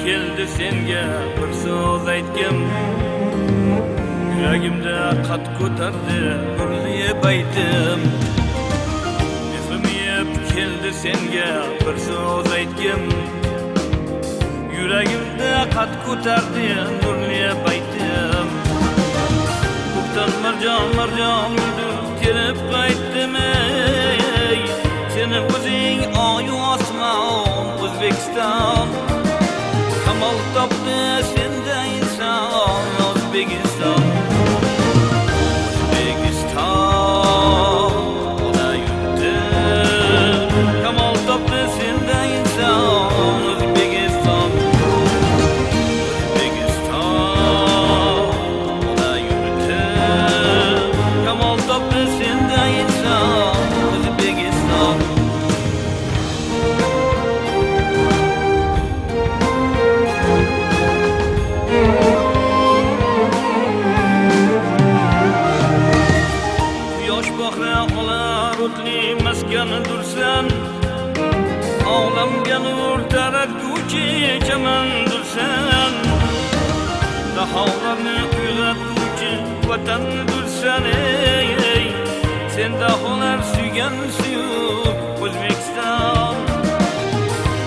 Keldi senga bir so'z aytgim, yuragimda qat ko'tardi nurli baytim. Mehrim keldi senga bir so'z aytgim, yuragimda qat ko'tardi nurli baytim. Ko'kdan marjon kelib qaytdim, ey seni o'zing oyu osmon O'zbekiston. Kamal topdi senda inson O'zbekiston. O'zbekiston ona yurti, kamal topdi senda inson O'zbekiston. O'zbekiston ona yurti, kamal topdi senda inson O'zbekiston. Maskanıdırsan, ağlamga nur taratguvchi chamandursan, daholarni uyg'otguvchi vatanidursan, ey sen daholar suygan suyuk O'zbekiston.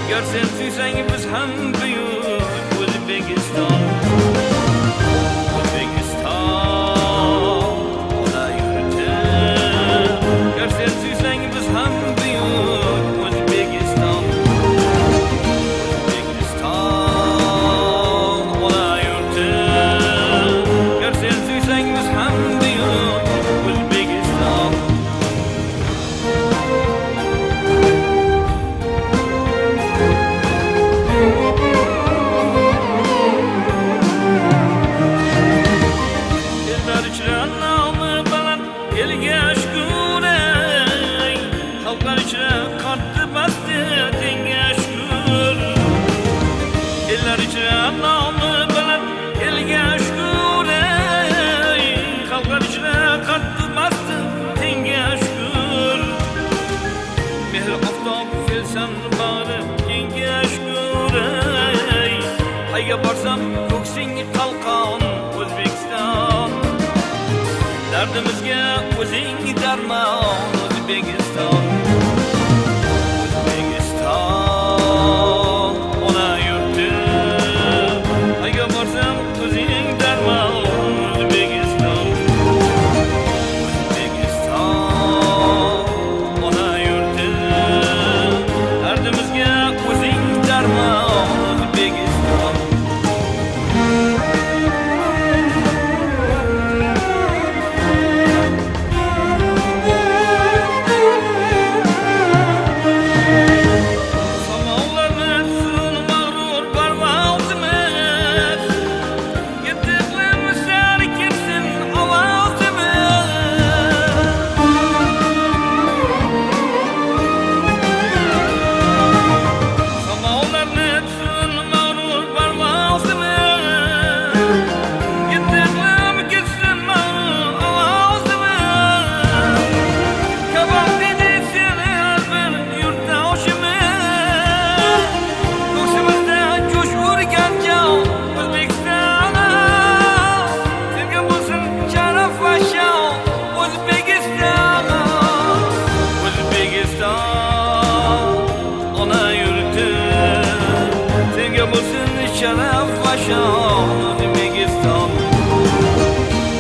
Gar sen suysang biz ham buyuk O'zbekiston. Barsam ko'ksing qalqon O'zbekiston. Dardimizga o'zing darmon O'zbekiston. O'zbekiston ona yurti, qayga borsam o'zing darmon O'zbekiston. O'zbekiston ona yurti, dardimizga o'zing darmon O'zbekiston. Şeref ve şan O'zbekiston.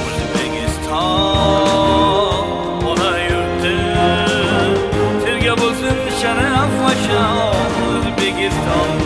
O'zbekiston ona yurti, senga bo'lsin sharaf va shon O'zbekiston.